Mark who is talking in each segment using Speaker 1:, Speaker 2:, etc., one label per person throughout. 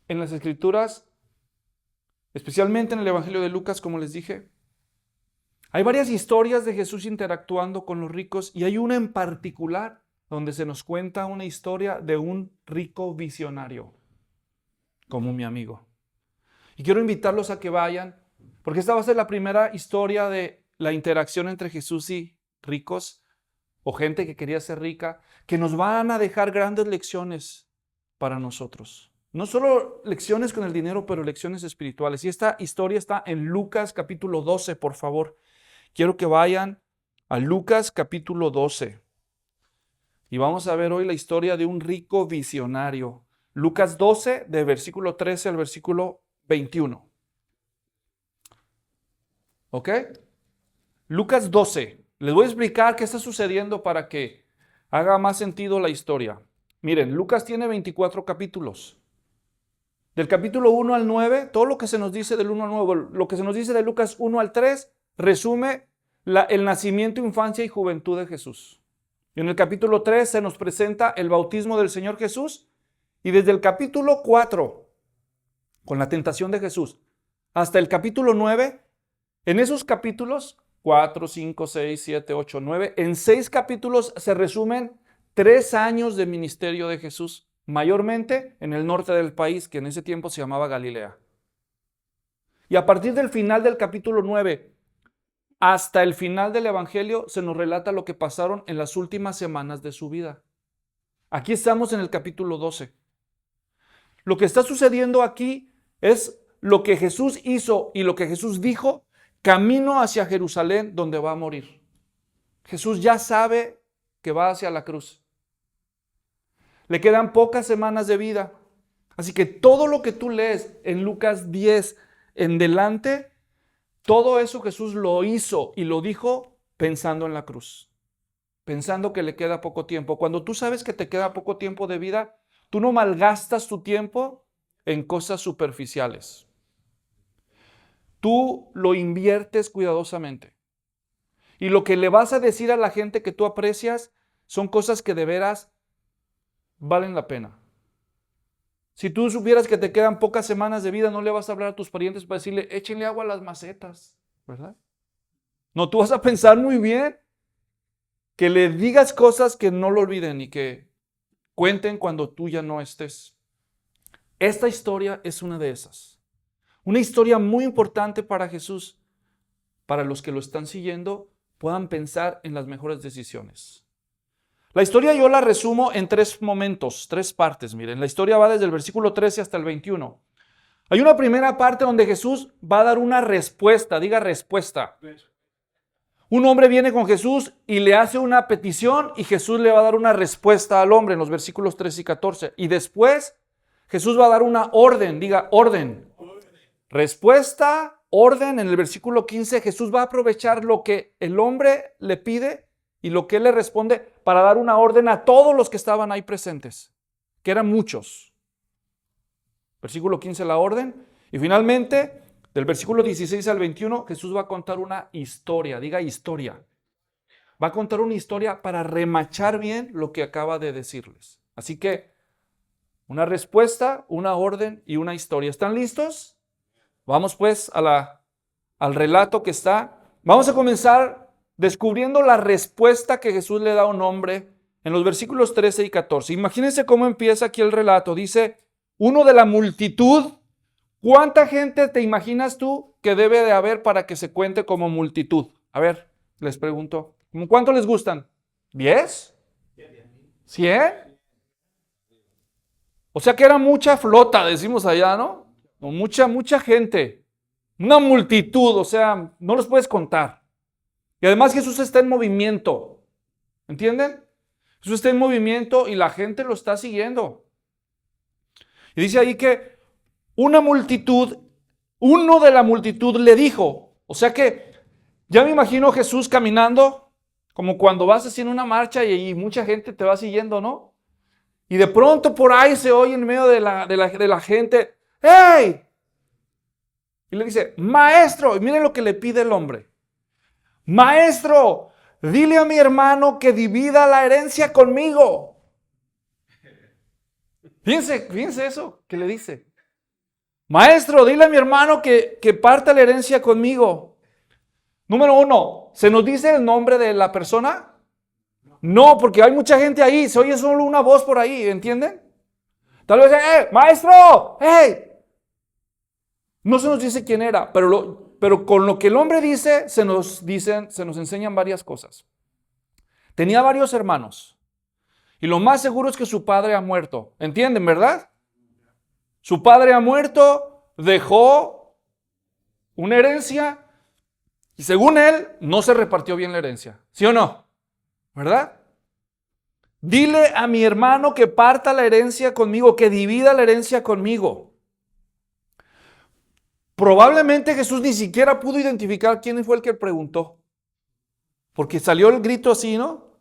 Speaker 1: en las Escrituras, especialmente en el Evangelio de Lucas, como les dije, hay varias historias de Jesús interactuando con los ricos y hay una en particular donde se nos cuenta una historia de un rico visionario, como mi amigo. Y quiero invitarlos a que vayan, porque esta va a ser la primera historia de la interacción entre Jesús y ricos o gente que quería ser rica, que nos van a dejar grandes lecciones para nosotros. No solo lecciones con el dinero, pero lecciones espirituales. Y esta historia está en Lucas capítulo 12, por favor. Quiero que vayan a Lucas capítulo 12. Y vamos a ver hoy la historia de un rico visionario. Lucas 12, de versículo 13 al versículo 21. ¿Ok? Lucas 12. Les voy a explicar qué está sucediendo para que haga más sentido la historia. Miren, Lucas tiene 24 capítulos. Del capítulo 1 al 9, todo lo que se nos dice del 1 al 9, lo que se nos dice de Lucas 1 al 3, resume el nacimiento, infancia y juventud de Jesús. Y en el capítulo 3 se nos presenta el bautismo del Señor Jesús. Y desde el capítulo 4, con la tentación de Jesús, hasta el capítulo 9, en esos capítulos, 4, 5, 6, 7, 8, 9, en 6 capítulos se resumen 3 años de ministerio de Jesús, mayormente en el norte del país, que en ese tiempo se llamaba Galilea. Y a partir del final del capítulo 9 hasta el final del Evangelio se nos relata lo que pasaron en las últimas semanas de su vida. Aquí estamos en el capítulo 12. Lo que está sucediendo aquí es lo que Jesús hizo y lo que Jesús dijo camino hacia Jerusalén, donde va a morir. Jesús ya sabe que va hacia la cruz. Le quedan pocas semanas de vida. Así que todo lo que tú lees en Lucas 10 en delante, todo eso Jesús lo hizo y lo dijo pensando en la cruz, pensando que le queda poco tiempo. Cuando tú sabes que te queda poco tiempo de vida, tú no malgastas tu tiempo en cosas superficiales. Tú lo inviertes cuidadosamente. Y lo que le vas a decir a la gente que tú aprecias son cosas que de veras valen la pena. Si tú supieras que te quedan pocas semanas de vida, no le vas a hablar a tus parientes para decirle, échenle agua a las macetas, ¿verdad? No, tú vas a pensar muy bien que le digas cosas que no lo olviden y que cuenten cuando tú ya no estés. Esta historia es una de esas. Una historia muy importante para Jesús, para los que lo están siguiendo, puedan pensar en las mejores decisiones. La historia yo la resumo en 3 momentos, 3 partes. Miren, la historia va desde el versículo 13 hasta el 21. Hay una primera parte donde Jesús va a dar una respuesta, diga respuesta. Un hombre viene con Jesús y le hace una petición y Jesús le va a dar una respuesta al hombre en los versículos 13 y 14. Y después Jesús va a dar una orden, diga orden. Respuesta, orden. En el versículo 15 Jesús va a aprovechar lo que el hombre le pide y lo que él le responde para dar una orden a todos los que estaban ahí presentes, que eran muchos. Versículo 15 la orden. Y finalmente, del versículo 16 al 21, Jesús va a contar una historia, diga historia. Va a contar una historia para remachar bien lo que acaba de decirles. Así que, una respuesta, una orden y una historia. ¿Están listos? Vamos pues al relato que está. Vamos a comenzar descubriendo la respuesta que Jesús le da a un hombre en los versículos 13 y 14. Imagínense cómo empieza aquí el relato. Dice, uno de la multitud. ¿Cuánta gente te imaginas tú que debe de haber para que se cuente como multitud? A ver, les pregunto. ¿Cuánto les gustan? ¿10? ¿100? O sea que era mucha flota, decimos allá, ¿no? O mucha gente. Una multitud, o sea, no los puedes contar. Y además Jesús está en movimiento. ¿Entienden? Jesús está en movimiento y la gente lo está siguiendo. Y dice ahí que una multitud, uno de la multitud le dijo, o sea que ya me imagino Jesús caminando, como cuando vas haciendo una marcha y mucha gente te va siguiendo, ¿no? Y de pronto por ahí se oye en medio de la gente, ¡hey! Y le dice, maestro, y miren lo que le pide el hombre. Maestro, dile a mi hermano que divida la herencia conmigo. Fíjense eso que le dice. Maestro, dile a mi hermano que parta la herencia conmigo. Número 1, ¿se nos dice el nombre de la persona? No, porque hay mucha gente ahí, se oye solo una voz por ahí, ¿entienden? Tal vez, maestro, hey. No se nos dice quién era, pero con lo que el hombre dice, se nos enseñan varias cosas. Tenía varios hermanos, y lo más seguro es que su padre ha muerto. ¿Entienden, verdad? Su padre ha muerto, dejó una herencia, y según él, no se repartió bien la herencia. ¿Sí o no? ¿Verdad? Dile a mi hermano que parta la herencia conmigo, que divida la herencia conmigo. Probablemente Jesús ni siquiera pudo identificar quién fue el que preguntó. Porque salió el grito así, ¿no?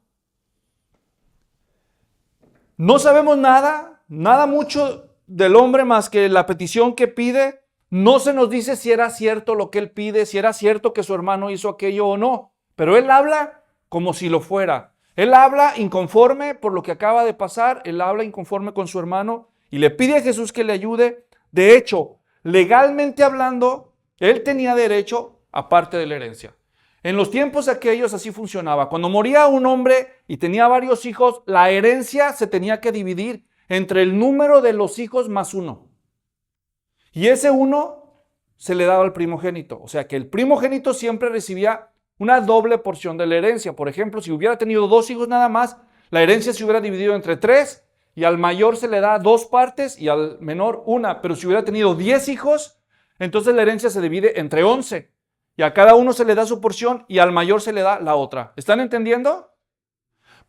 Speaker 1: No sabemos nada mucho del hombre más que la petición que pide. No se nos dice si era cierto lo que él pide, si era cierto que su hermano hizo aquello o no. Pero él habla como si lo fuera. Él habla inconforme por lo que acaba de pasar. Él habla inconforme con su hermano y le pide a Jesús que le ayude. De hecho, legalmente hablando, él tenía derecho a parte de la herencia. En los tiempos aquellos así funcionaba. Cuando moría un hombre y tenía varios hijos, la herencia se tenía que dividir entre el número de los hijos más uno. Y ese uno se le daba al primogénito. O sea que el primogénito siempre recibía una doble porción de la herencia. Por ejemplo, si hubiera tenido 2 hijos nada más, la herencia se hubiera dividido entre 3 y al mayor se le da 2 partes y al menor 1. Pero si hubiera tenido 10 hijos, entonces la herencia se divide entre 11. Y a cada uno se le da su porción y al mayor se le da la otra. ¿Están entendiendo?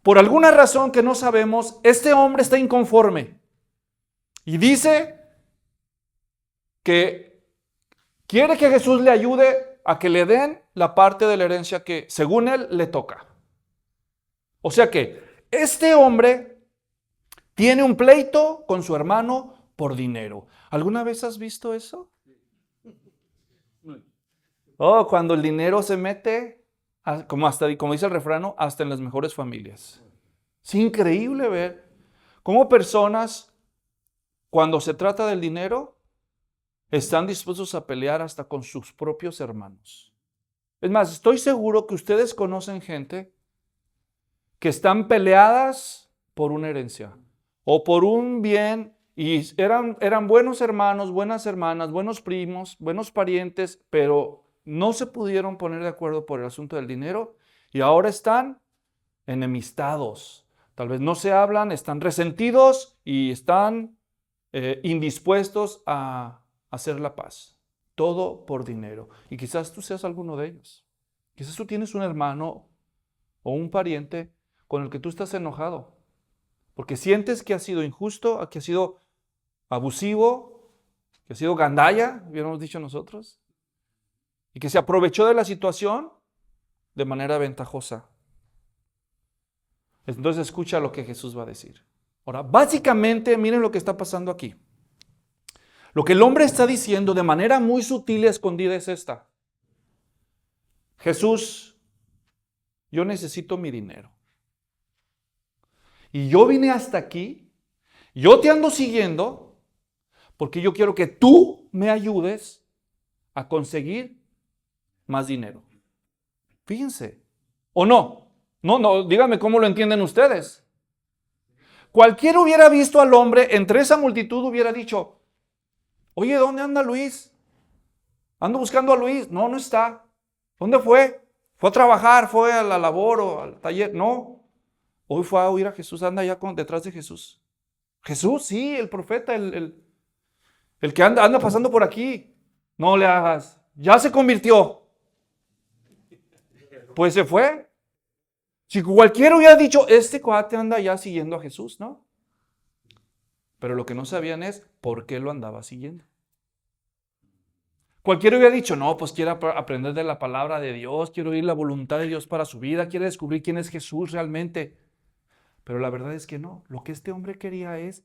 Speaker 1: Por alguna razón que no sabemos, este hombre está inconforme. Y dice que quiere que Jesús le ayude a que le den la parte de la herencia que según él le toca. O sea que este hombre tiene un pleito con su hermano por dinero. ¿Alguna vez has visto eso? Oh, cuando el dinero se mete, como dice el refrán, hasta en las mejores familias. Es increíble ver cómo personas, cuando se trata del dinero, están dispuestos a pelear hasta con sus propios hermanos. Es más, estoy seguro que ustedes conocen gente que están peleadas por una herencia o por un bien y eran buenos hermanos, buenas hermanas, buenos primos, buenos parientes, pero no se pudieron poner de acuerdo por el asunto del dinero y ahora están enemistados. Tal vez no se hablan, están resentidos y están indispuestos a hacer la paz. Todo por dinero. Y quizás tú seas alguno de ellos. Quizás tú tienes un hermano o un pariente con el que tú estás enojado. Porque sientes que ha sido injusto, que ha sido abusivo, que ha sido gandalla, hubiéramos dicho nosotros. Y que se aprovechó de la situación de manera ventajosa. Entonces escucha lo que Jesús va a decir. Ahora, básicamente, miren lo que está pasando aquí. Lo que el hombre está diciendo de manera muy sutil y escondida es esta. Jesús, yo necesito mi dinero. Y yo vine hasta aquí, yo te ando siguiendo, porque yo quiero que tú me ayudes a conseguir más dinero. Fíjense. ¿O no? No, díganme cómo lo entienden ustedes. Cualquiera hubiera visto al hombre, entre esa multitud hubiera dicho, oye, ¿dónde anda Luis? Ando buscando a Luis. No, no está. ¿Dónde fue? Fue a trabajar, fue a la labor o al taller. No. Hoy fue a oír a Jesús, anda allá detrás de Jesús. Jesús, sí, el profeta, el que anda pasando por aquí. No le hagas. Ya se convirtió. Pues se fue. Si cualquiera hubiera dicho, este cuate anda ya siguiendo a Jesús, ¿no? Pero lo que no sabían es por qué lo andaba siguiendo. Cualquiera hubiera dicho, no, pues quiere aprender de la palabra de Dios, quiere oír la voluntad de Dios para su vida, quiere descubrir quién es Jesús realmente. Pero la verdad es que no. Lo que este hombre quería es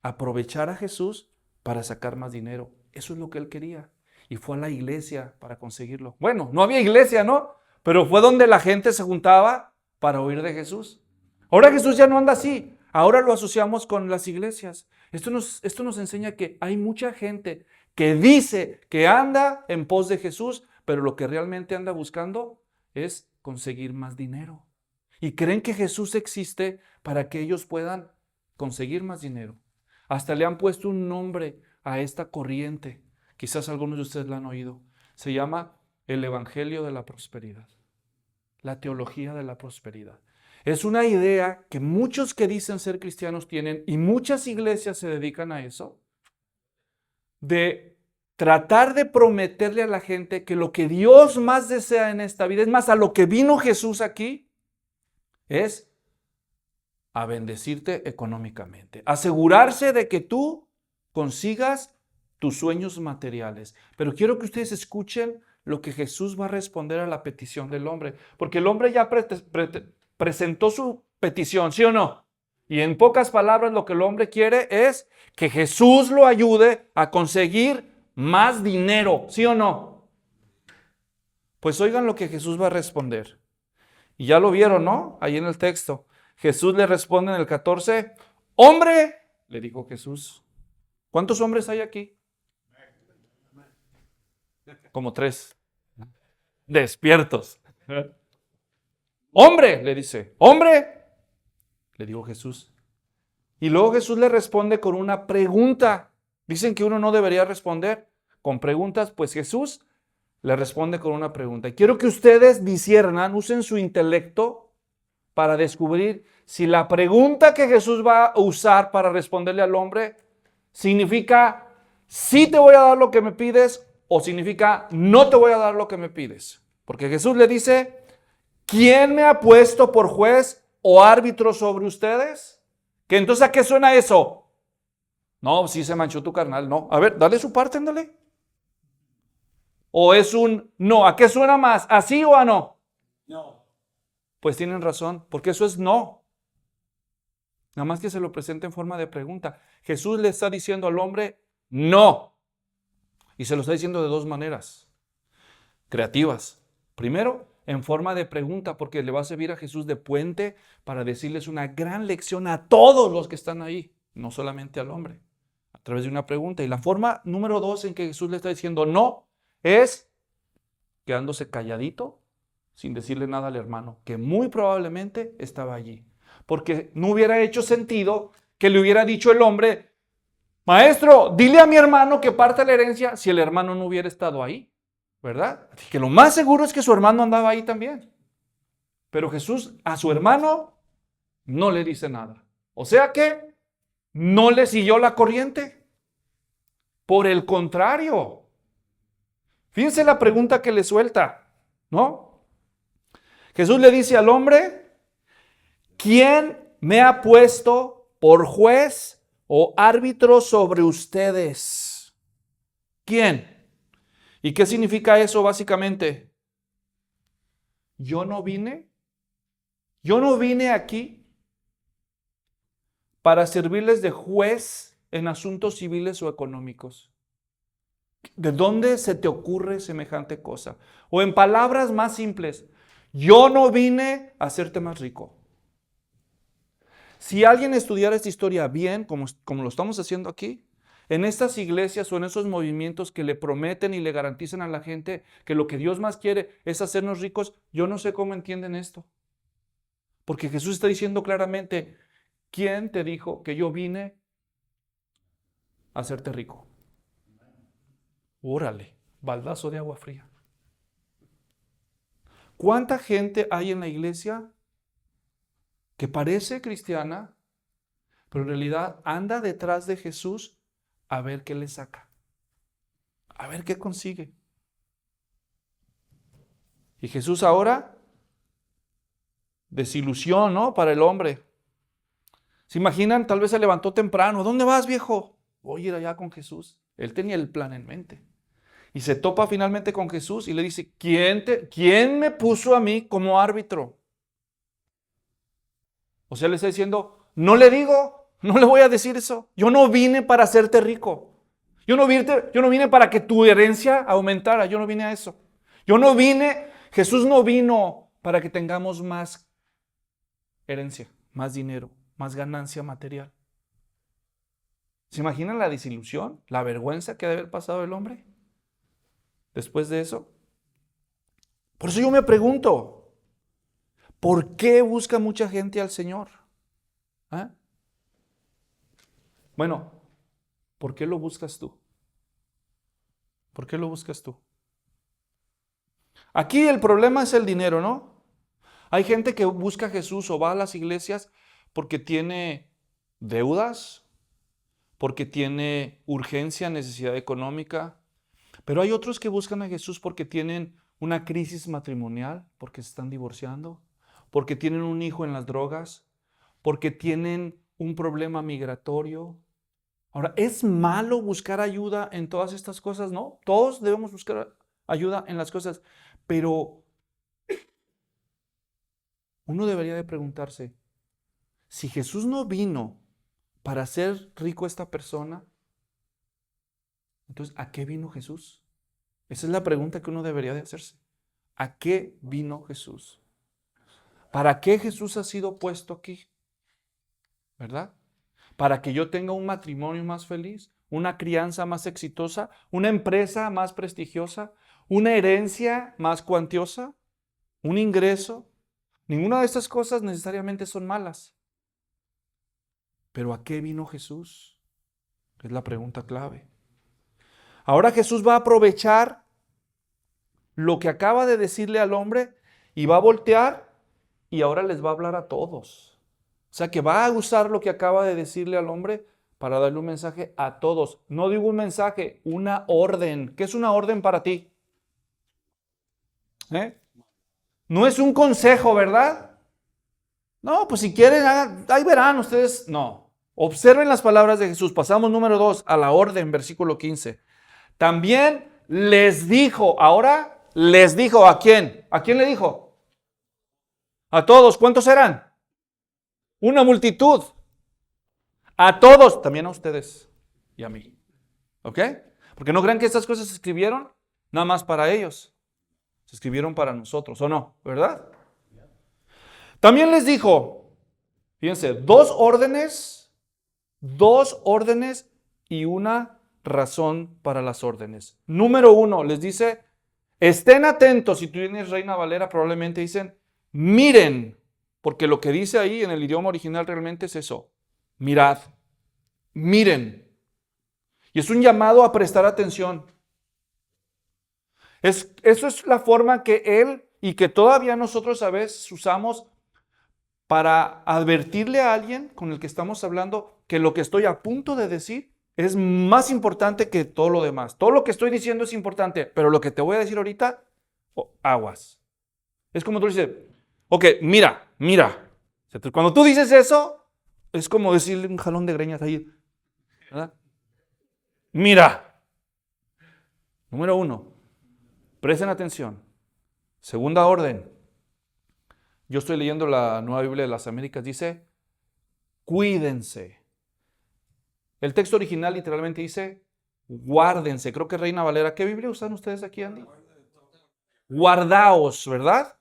Speaker 1: aprovechar a Jesús para sacar más dinero. Eso es lo que él quería. Y fue a la iglesia para conseguirlo. Bueno, no había iglesia, ¿no? Pero fue donde la gente se juntaba para oír de Jesús. Ahora Jesús ya no anda así. ahora lo asociamos con las iglesias. Esto nos enseña que hay mucha gente que dice que anda en pos de Jesús, pero lo que realmente anda buscando es conseguir más dinero. Y creen que Jesús existe para que ellos puedan conseguir más dinero. Hasta le han puesto un nombre a esta corriente. Quizás algunos de ustedes la han oído. Se llama el Evangelio de la Prosperidad. La teología de la prosperidad. Es una idea que muchos que dicen ser cristianos tienen y muchas iglesias se dedican a eso. De tratar de prometerle a la gente que lo que Dios más desea en esta vida, es más, a lo que vino Jesús aquí, es a bendecirte económicamente. Asegurarse de que tú consigas tus sueños materiales. Pero quiero que ustedes escuchen lo que Jesús va a responder a la petición del hombre. Porque el hombre ya presentó su petición, ¿sí o no? Y en pocas palabras lo que el hombre quiere es que Jesús lo ayude a conseguir más dinero, ¿sí o no? Pues oigan lo que Jesús va a responder. Y ya lo vieron, ¿no? Ahí en el texto. Jesús le responde en el 14, ¡hombre! Le dijo Jesús. ¿Cuántos hombres hay aquí? Como 3. Despiertos. ¡Hombre! Le dice. ¡Hombre! Le dijo Jesús. Y luego Jesús le responde con una pregunta. Dicen que uno no debería responder con preguntas, pues Jesús le responde con una pregunta. Y quiero que ustedes disciernan, usen su intelecto para descubrir si la pregunta que Jesús va a usar para responderle al hombre significa sí te voy a dar lo que me pides o significa no te voy a dar lo que me pides. Porque Jesús le dice, ¿quién me ha puesto por juez o árbitro sobre ustedes? ¿Que entonces a qué suena eso? No, sí se manchó tu carnal, no. A ver, dale su parte, ándale. O es un no, ¿a qué suena más? ¿A sí o a no? No. Pues tienen razón, porque eso es no. Nada más que se lo presenta en forma de pregunta. Jesús le está diciendo al hombre, no. Y se lo está diciendo de dos maneras creativas. Primero, en forma de pregunta, porque le va a servir a Jesús de puente para decirles una gran lección a todos los que están ahí, no solamente al hombre, a través de una pregunta. Y la forma número 2 en que Jesús le está diciendo no es quedándose calladito, sin decirle nada al hermano, que muy probablemente estaba allí. Porque no hubiera hecho sentido que le hubiera dicho el hombre, maestro, dile a mi hermano que parte la herencia, si el hermano no hubiera estado ahí, ¿verdad? Así que lo más seguro es que su hermano andaba ahí también. Pero Jesús a su hermano no le dice nada. O sea que no le siguió la corriente. Por el contrario, fíjense la pregunta que le suelta, ¿no? Jesús le dice al hombre, ¿quién me ha puesto por juez o árbitro sobre ustedes? ¿Quién? ¿Y qué significa eso básicamente? Yo no vine aquí para servirles de juez en asuntos civiles o económicos. ¿De dónde se te ocurre semejante cosa? O en palabras más simples, yo no vine a hacerte más rico. Si alguien estudiara esta historia bien, como lo estamos haciendo aquí, en estas iglesias o en esos movimientos que le prometen y le garantizan a la gente que lo que Dios más quiere es hacernos ricos, yo no sé cómo entienden esto. Porque Jesús está diciendo claramente, ¿quién te dijo que yo vine a hacerte rico? Órale, baldazo de agua fría. ¿Cuánta gente hay en la iglesia que parece cristiana, pero en realidad anda detrás de Jesús a ver qué le saca, a ver qué consigue? Y Jesús ahora, desilusión, ¿no? Para el hombre. ¿Se imaginan? Tal vez se levantó temprano. ¿Dónde vas, viejo? Voy a ir allá con Jesús. Él tenía el plan en mente. Y se topa finalmente con Jesús y le dice, ¿quién me puso a mí como árbitro? O sea, le está diciendo, no le voy a decir eso. Yo no vine para hacerte rico. Yo no vine para que tu herencia aumentara. Yo no vine a eso. Jesús no vino para que tengamos más herencia, más dinero, más ganancia material. ¿Se imaginan la desilusión, la vergüenza que debe haber pasado el hombre después de eso? Por eso yo me pregunto, ¿por qué busca mucha gente al Señor? ¿Ah? Bueno, ¿por qué lo buscas tú? ¿Por qué lo buscas tú? Aquí el problema es el dinero, ¿no? Hay gente que busca a Jesús o va a las iglesias porque tiene deudas, porque tiene urgencia, necesidad económica. Pero hay otros que buscan a Jesús porque tienen una crisis matrimonial, porque se están divorciando, porque tienen un hijo en las drogas, porque tienen un problema migratorio. Ahora, ¿es malo buscar ayuda en todas estas cosas? No, todos debemos buscar ayuda en las cosas, pero uno debería de preguntarse, si Jesús no vino para hacer rico a esta persona, entonces, ¿a qué vino Jesús? Esa es la pregunta que uno debería de hacerse. ¿A qué vino Jesús? ¿Para qué Jesús ha sido puesto aquí? ¿Verdad? ¿Para que yo tenga un matrimonio más feliz? ¿Una crianza más exitosa? ¿Una empresa más prestigiosa? ¿Una herencia más cuantiosa? ¿Un ingreso? Ninguna de estas cosas necesariamente son malas. ¿Pero a qué vino Jesús? Es la pregunta clave. Ahora Jesús va a aprovechar lo que acaba de decirle al hombre y va a voltear y ahora les va a hablar a todos. O sea que va a usar lo que acaba de decirle al hombre para darle un mensaje a todos. No digo un mensaje, una orden. ¿Qué es una orden para ti? No es un consejo, ¿verdad? No, pues si quieren, ahí verán ustedes. No. Observen las palabras de Jesús. Pasamos número 2 a la orden, versículo 15. También les dijo, ahora les dijo, ¿a quién? ¿A quién le dijo? A todos. ¿Cuántos eran? Una multitud. A todos, también a ustedes y a mí. ¿Ok? Porque no crean que estas cosas se escribieron nada más para ellos. Se escribieron para nosotros, ¿o no? ¿Verdad? También les dijo, fíjense, dos órdenes y una razón para las órdenes. Número 1, les dice, estén atentos. Si tú tienes Reina Valera, probablemente dicen, miren, porque lo que dice ahí en el idioma original realmente es eso. Mirad, miren. Y es un llamado a prestar atención. Eso es la forma que él y que todavía nosotros a veces usamos para advertirle a alguien con el que estamos hablando que lo que estoy a punto de decir es más importante que todo lo demás. Todo lo que estoy diciendo es importante, pero lo que te voy a decir ahorita, aguas. Es como tú dices, ok, mira. Cuando tú dices eso, es como decirle un jalón de greñas ahí, ¿verdad? Mira. Número 1, presten atención. Segunda orden. Yo estoy leyendo la Nueva Biblia de las Américas, dice, cuídense. El texto original literalmente dice, guárdense. Creo que Reina Valera. ¿Qué Biblia usan ustedes aquí, Andy? Guardaos, ¿verdad?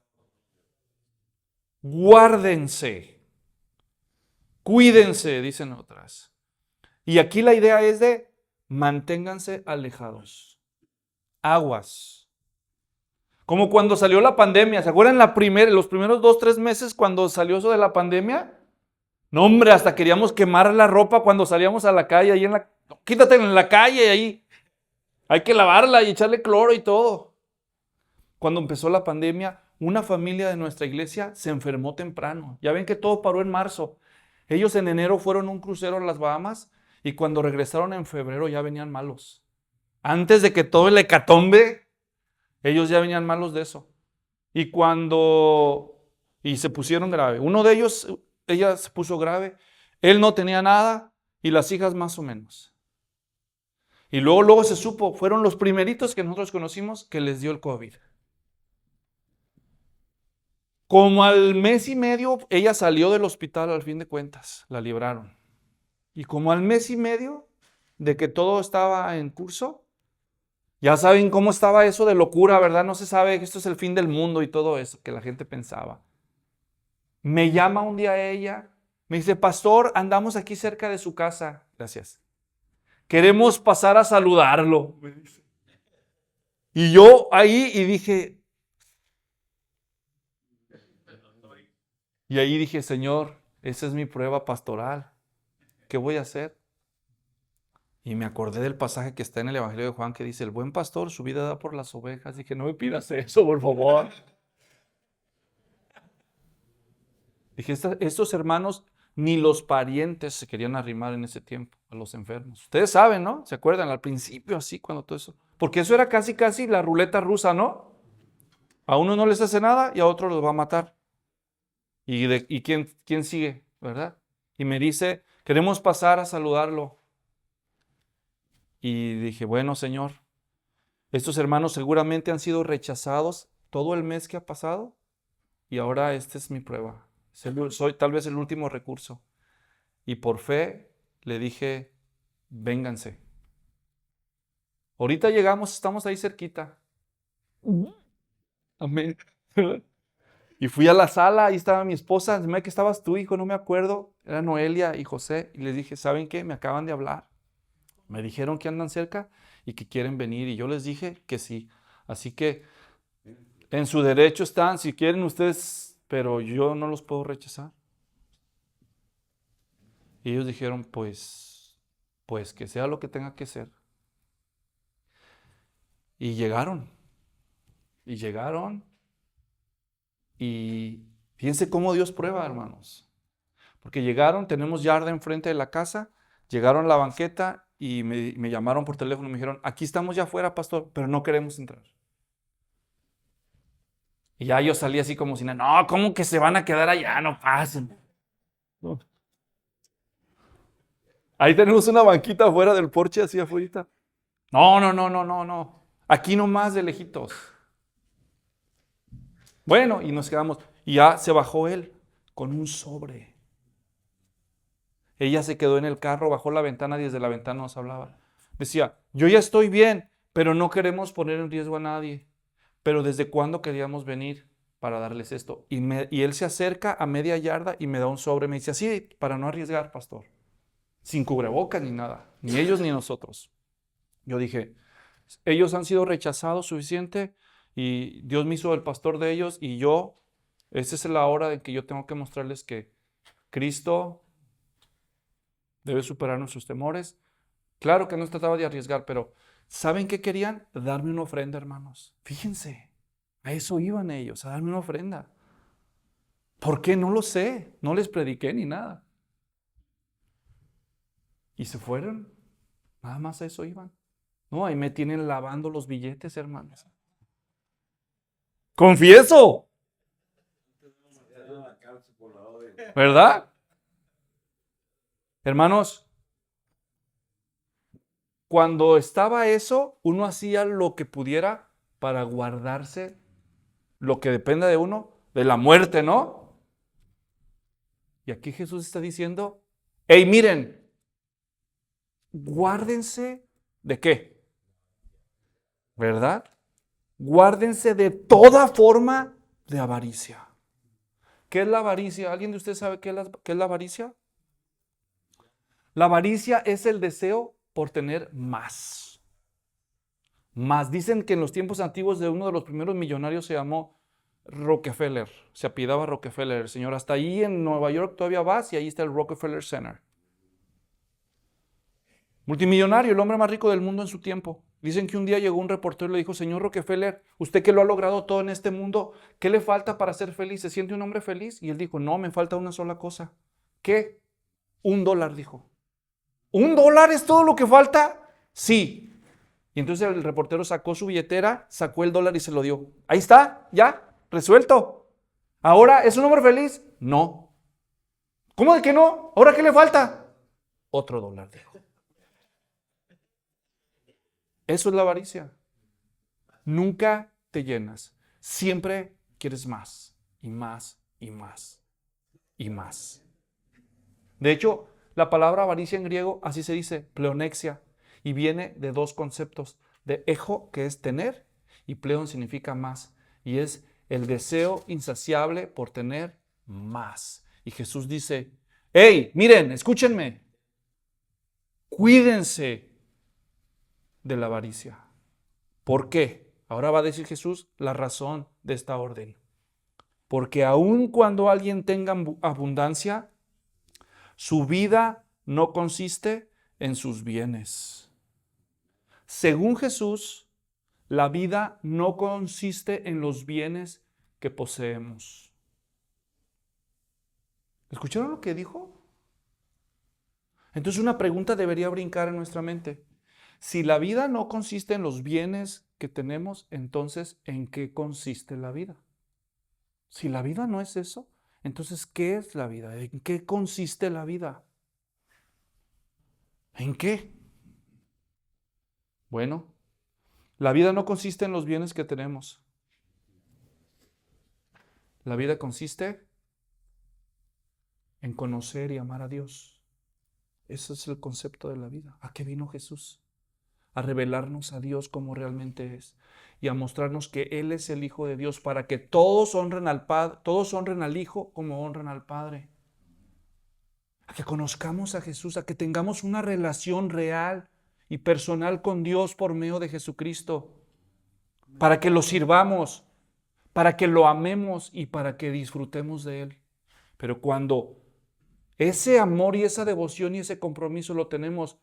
Speaker 1: Guárdense. Cuídense, dicen otras. Y aquí la idea es de manténganse alejados. Aguas. Como cuando salió la pandemia. ¿Se acuerdan los primeros 2-3 meses cuando salió eso de la pandemia? No, hombre, hasta queríamos quemar la ropa cuando salíamos a la calle. Ahí quítate en la calle, ahí. Hay que lavarla y echarle cloro y todo. Cuando empezó la pandemia, una familia de nuestra iglesia se enfermó temprano. Ya ven que todo paró en marzo. Ellos en enero fueron a un crucero a las Bahamas y cuando regresaron en febrero ya venían malos. Antes de que todo el hecatombe, ellos ya venían malos de eso. Y se pusieron grave. Uno de ellos, ella se puso grave. Él no tenía nada y las hijas más o menos. Y luego se supo, fueron los primeritos que nosotros conocimos que les dio el COVID. Como al mes y medio, ella salió del hospital al fin de cuentas, la libraron. Y como al mes y medio de que todo estaba en curso, ya saben cómo estaba eso de locura, ¿verdad? No se sabe que esto es el fin del mundo y todo eso que la gente pensaba. Me llama un día ella Me dice, pastor, andamos aquí cerca de su casa. Gracias. Queremos pasar a saludarlo. Me dice. Y yo ahí dije, Señor, esa es mi prueba pastoral. ¿Qué voy a hacer? Y me acordé del pasaje que está en el Evangelio de Juan que dice, el buen pastor su vida da por las ovejas. Dije, no me pidas eso, por favor. Dije, estos hermanos, ni los parientes se querían arrimar en ese tiempo a los enfermos. Ustedes saben, ¿no? ¿Se acuerdan? Al principio así, cuando todo eso. Porque eso era casi la ruleta rusa, ¿no? A uno no les hace nada y a otro los va a matar. ¿Y quién sigue? ¿Verdad? Y me dice, queremos pasar a saludarlo. Y dije, bueno, Señor, estos hermanos seguramente han sido rechazados todo el mes que ha pasado y ahora esta es mi prueba. Soy tal vez el último recurso. Y por fe le dije, vénganse. Ahorita llegamos, estamos ahí cerquita. Amén. Y fui a la sala, ahí estaba mi esposa, se me que estabas tú, hijo, no me acuerdo. Era Noelia y José. Y les dije, ¿saben qué? Me acaban de hablar. Me dijeron que andan cerca y que quieren venir. Y yo les dije que sí. Así que en su derecho están, si quieren ustedes, pero yo no los puedo rechazar. Y ellos dijeron, pues que sea lo que tenga que ser. Y llegaron. Y llegaron. Y fíjense cómo Dios prueba, hermanos. Porque llegaron, tenemos yarda enfrente de la casa, llegaron a la banqueta y me llamaron por teléfono y me dijeron, aquí estamos ya afuera, pastor, pero no queremos entrar. Y ya yo salí así como si nada, no, ¿cómo que se van a quedar allá? No pasen. No. Ahí tenemos una banquita afuera del porche, así afuera. No. Aquí nomás de lejitos. Bueno, y nos quedamos. Y ya se bajó él con un sobre. Ella se quedó en el carro, bajó la ventana y desde la ventana nos hablaba. Decía, yo ya estoy bien, pero no queremos poner en riesgo a nadie. Pero ¿desde cuándo queríamos venir para darles esto? Y él se acerca a media yarda y me da un sobre. Me dice, así, para no arriesgar, pastor. Sin cubrebocas ni nada. Ni ellos ni nosotros. Yo dije, ellos han sido rechazados suficiente y Dios me hizo el pastor de ellos y esa es la hora en que yo tengo que mostrarles que Cristo debe superar nuestros temores. Claro que no se trataba de arriesgar, pero ¿saben qué querían? Darme una ofrenda, hermanos. Fíjense, a eso iban ellos, a darme una ofrenda. ¿Por qué? No lo sé, no les prediqué ni nada. Y se fueron, nada más a eso iban. No, ahí me tienen lavando los billetes, hermanos. Confieso, ¿verdad? Hermanos, cuando estaba eso, uno hacía lo que pudiera para guardarse lo que dependa de uno, de la muerte, ¿no? Y aquí Jesús está diciendo, hey, miren, guárdense de qué, ¿verdad? Guárdense de toda forma de avaricia. ¿Qué es la avaricia? ¿Alguien de ustedes sabe qué es la avaricia? La avaricia es el deseo por tener más. Más. Dicen que en los tiempos antiguos de uno de los primeros millonarios se llamó Rockefeller. Se apellidaba Rockefeller, el señor. Hasta ahí en Nueva York todavía vas y ahí está el Rockefeller Center. Multimillonario, el hombre más rico del mundo en su tiempo. Dicen que un día llegó un reportero y le dijo, señor Rockefeller, usted que lo ha logrado todo en este mundo, ¿qué le falta para ser feliz? ¿Se siente un hombre feliz? Y él dijo, no, me falta una sola cosa. ¿Qué? $1, dijo. ¿$1 es todo lo que falta? Sí. Y entonces el reportero sacó su billetera, sacó el dólar y se lo dio. Ahí está, ya, resuelto. ¿Ahora es un hombre feliz? No. ¿Cómo de que no? ¿Ahora qué le falta? Otro dólar, dijo. Eso es la avaricia. Nunca te llenas. Siempre quieres más y más y más y más. De hecho, la palabra avaricia en griego así se dice, pleonexia, y viene de dos conceptos, de ejo, que es tener, y pleon significa más, y es el deseo insaciable por tener más. Y Jesús dice, Hey, miren, escúchenme. Cuídense de la avaricia. ¿Por qué? Ahora va a decir Jesús la razón de esta orden. Porque aun cuando alguien tenga abundancia, su vida no consiste en sus bienes. Según Jesús, la vida no consiste en los bienes que poseemos. ¿Escucharon lo que dijo? Entonces una pregunta debería brincar en nuestra mente. Si la vida no consiste en los bienes que tenemos, entonces ¿en qué consiste la vida? Si la vida no es eso, entonces ¿qué es la vida? ¿En qué consiste la vida? ¿En qué? Bueno, la vida no consiste en los bienes que tenemos. La vida consiste en conocer y amar a Dios. Ese es el concepto de la vida. ¿A qué vino Jesús? A revelarnos a Dios como realmente es y a mostrarnos que Él es el Hijo de Dios para que todos honren al Padre, todos honren al Hijo como honran al Padre. A que conozcamos a Jesús, a que tengamos una relación real y personal con Dios por medio de Jesucristo, para que lo sirvamos, para que lo amemos y para que disfrutemos de Él. Pero cuando ese amor y esa devoción y ese compromiso lo tenemos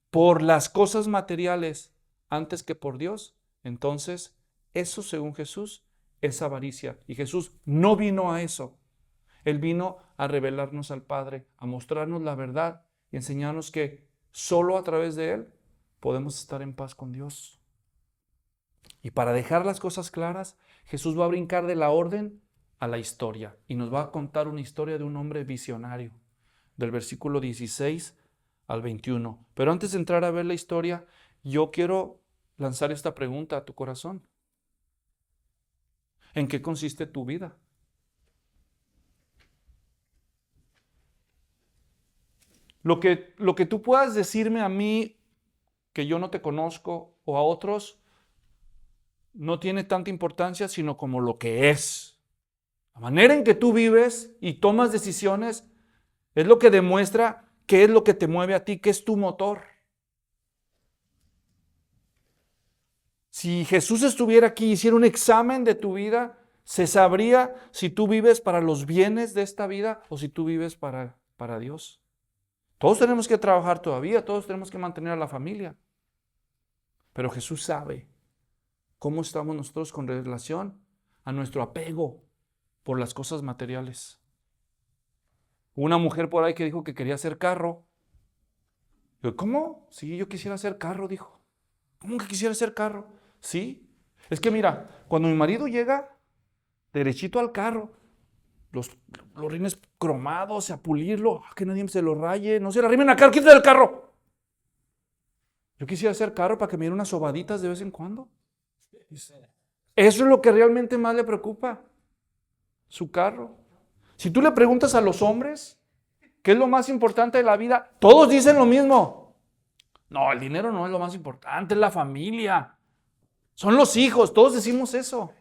Speaker 1: por las cosas materiales antes que por Dios, entonces eso, según Jesús, es avaricia. Y Jesús no vino a eso. Él vino a revelarnos al Padre, a mostrarnos la verdad y enseñarnos que solo a través de Él podemos estar en paz con Dios. Y para dejar las cosas claras, Jesús va a brincar de la orden a la historia y nos va a contar una historia de un hombre visionario, del versículo 16 al 21. Pero antes de entrar a ver la historia, yo quiero lanzar esta pregunta a tu corazón. ¿En qué consiste tu vida? Lo que tú puedas decirme a mí, que yo no te conozco, o a otros, no tiene tanta importancia, sino como lo que es. La manera en que tú vives y tomas decisiones es lo que demuestra qué es lo que te mueve a ti, qué es tu motor. Si Jesús estuviera aquí y hiciera un examen de tu vida, se sabría si tú vives para los bienes de esta vida o si tú vives para Dios. Todos tenemos que trabajar todavía, todos tenemos que mantener a la familia. Pero Jesús sabe cómo estamos nosotros con relación a nuestro apego por las cosas materiales. Una mujer por ahí que dijo que quería hacer carro. Yo, ¿cómo? Sí, yo quisiera hacer carro, dijo. ¿Cómo que quisiera hacer carro? Sí. Es que mira, cuando mi marido llega derechito al carro, los rines cromados, a pulirlo, que nadie se lo raye, no se le arrimen al carro, quítate del carro. Yo quisiera hacer carro para que me diera unas sobaditas de vez en cuando. Eso es lo que realmente más le preocupa, su carro. Si tú le preguntas a los hombres, ¿qué es lo más importante de la vida? Todos dicen lo mismo. No, el dinero no es lo más importante, es la familia. Son los hijos, todos decimos eso.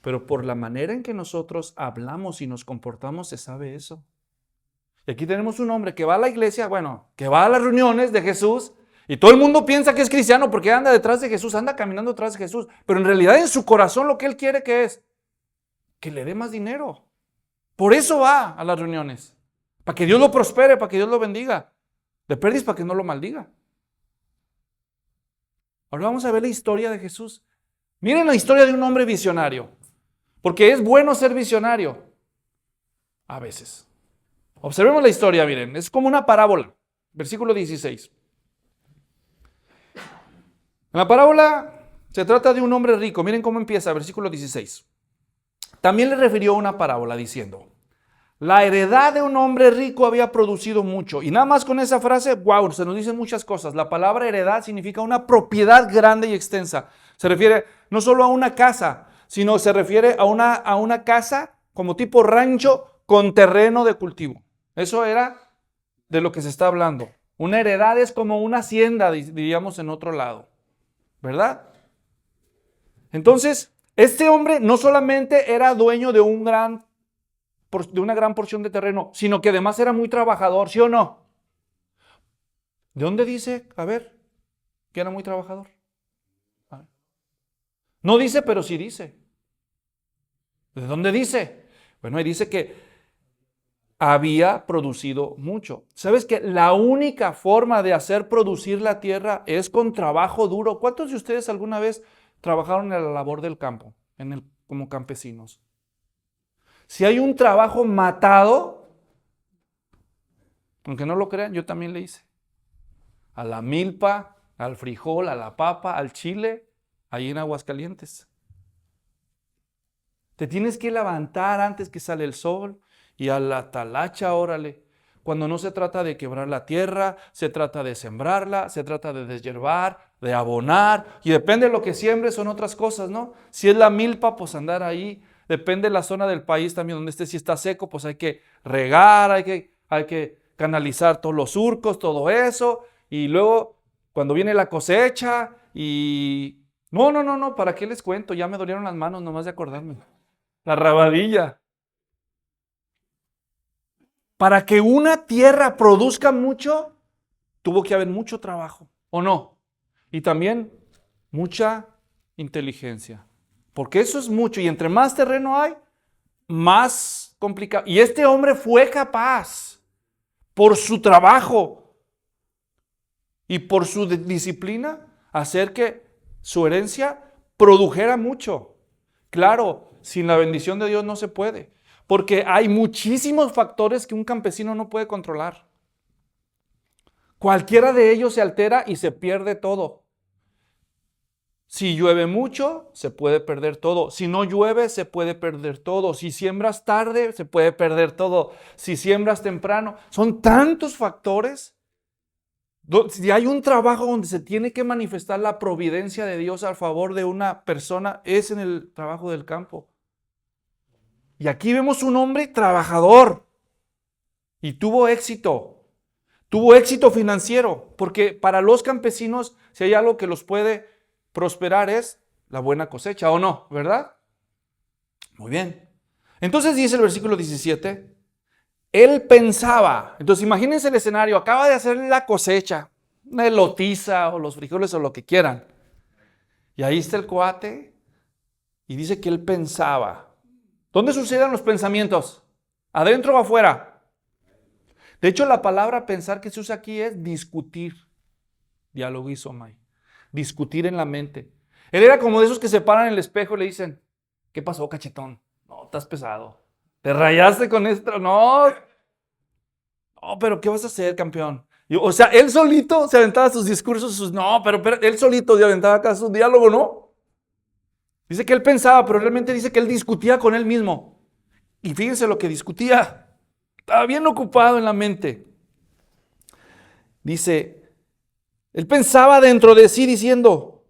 Speaker 1: Pero por la manera en que nosotros hablamos y nos comportamos se sabe eso. Y aquí tenemos un hombre que va a la iglesia, bueno, que va a las reuniones de Jesús y todo el mundo piensa que es cristiano porque anda detrás de Jesús, anda caminando detrás de Jesús. Pero en realidad en su corazón lo que él quiere que es que le dé más dinero. Por eso va a las reuniones. Para que Dios lo prospere, para que Dios lo bendiga. De perdiz para que no lo maldiga. Ahora vamos a ver la historia de Jesús. Miren la historia de un hombre visionario. Porque es bueno ser visionario. A veces. Observemos la historia, miren. Es como una parábola. Versículo 16. En la parábola se trata de un hombre rico. Miren cómo empieza, versículo 16. También le refirió una parábola diciendo: la heredad de un hombre rico había producido mucho. Y nada más con esa frase, wow, se nos dicen muchas cosas. La palabra heredad significa una propiedad grande y extensa. Se refiere no solo a una casa, sino se refiere a una casa como tipo rancho con terreno de cultivo. Eso era de lo que se está hablando. Una heredad es como una hacienda, diríamos en otro lado. ¿Verdad? Entonces, este hombre no solamente era dueño de un gran de una gran porción de terreno, sino que además era muy trabajador, ¿sí o no? ¿De dónde dice? A ver, que era muy trabajador. A ver. No dice, pero sí dice. ¿De dónde dice? Bueno, ahí dice que había producido mucho. ¿Sabes que la única forma de hacer producir la tierra es con trabajo duro? ¿Cuántos de ustedes alguna vez trabajaron en la labor del campo, como campesinos? Si hay un trabajo matado, aunque no lo crean, yo también le hice. A la milpa, al frijol, a la papa, al chile, ahí en Aguascalientes. Te tienes que levantar antes que sale el sol y a la talacha, órale. Cuando no se trata de quebrar la tierra, se trata de sembrarla, se trata de deshiervar, de abonar, y depende de lo que siembres, son otras cosas, ¿no? Si es la milpa, pues andar ahí. Depende de la zona del país también donde esté, si está seco, pues hay que regar, hay que canalizar todos los surcos, todo eso, y luego cuando viene la cosecha y... No, ¿para qué les cuento? Ya me dolieron las manos nomás de acordarme. La rabadilla. Para que una tierra produzca mucho, tuvo que haber mucho trabajo, ¿o no? Y también mucha inteligencia. Porque eso es mucho. Y entre más terreno hay, más complicado. Y este hombre fue capaz, por su trabajo y por su disciplina, hacer que su herencia produjera mucho. Claro, sin la bendición de Dios no se puede. Porque hay muchísimos factores que un campesino no puede controlar. Cualquiera de ellos se altera y se pierde todo. Si llueve mucho, se puede perder todo. Si no llueve, se puede perder todo. Si siembras tarde, se puede perder todo. Si siembras temprano, son tantos factores. Si hay un trabajo donde se tiene que manifestar la providencia de Dios a favor de una persona, es en el trabajo del campo. Y aquí vemos un hombre trabajador y tuvo éxito financiero, porque para los campesinos, si hay algo que los puede prosperar es la buena cosecha, ¿o no? ¿Verdad? Muy bien. Entonces dice el versículo 17, él pensaba, entonces imagínense el escenario, acaba de hacer la cosecha, una elotiza o los frijoles o lo que quieran, y ahí está el cuate y dice que él pensaba. ¿Dónde suceden los pensamientos? ¿Adentro o afuera? De hecho, la palabra pensar que se usa aquí es discutir. Dialogisomai. Discutir en la mente. Él era como de esos que se paran en el espejo y le dicen, ¿qué pasó, cachetón? No, estás pesado. ¿Te rayaste con esto? No, pero ¿qué vas a hacer, campeón? O sea, él solito se aventaba sus discursos, no, pero él solito se aventaba acá su diálogo, ¿no? Dice que él pensaba, pero realmente dice que él discutía con él mismo. Y fíjense lo que discutía. Estaba bien ocupado en la mente. Dice, él pensaba dentro de sí diciendo,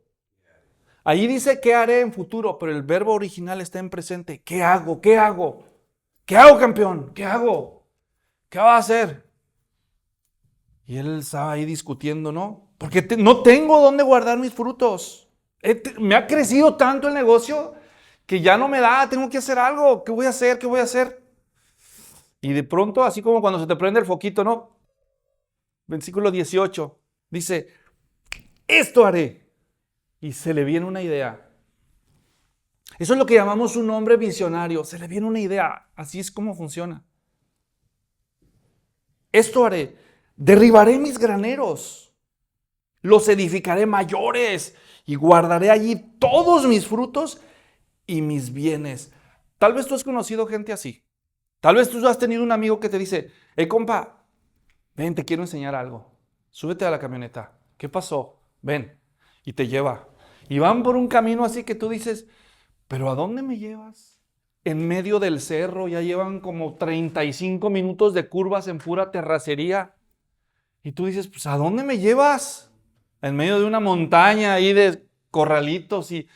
Speaker 1: ahí dice qué haré en futuro, pero el verbo original está en presente. ¿Qué hago? ¿Qué hago? ¿Qué hago, campeón? ¿Qué hago? ¿Qué va a hacer? Y él estaba ahí discutiendo, ¿no? Porque no tengo dónde guardar mis frutos. Me ha crecido tanto el negocio que ya no me da, tengo que hacer algo. ¿Qué voy a hacer? ¿Qué voy a hacer? Y de pronto, así como cuando se te prende el foquito, ¿no? Versículo 18, dice, esto haré. Y se le viene una idea. Eso es lo que llamamos un hombre visionario. Se le viene una idea. Así es como funciona. Esto haré. Derribaré mis graneros. Los edificaré mayores. Y guardaré allí todos mis frutos y mis bienes. Tal vez tú has conocido gente así. Tal vez tú has tenido un amigo que te dice, hey compa, ven, te quiero enseñar algo. Súbete a la camioneta. ¿Qué pasó? Ven. Y te lleva. Y van por un camino así que tú dices, ¿pero a dónde me llevas? En medio del cerro, ya llevan como 35 minutos de curvas en pura terracería. Y tú dices, pues ¿a dónde me llevas? En medio de una montaña ahí de corralitos y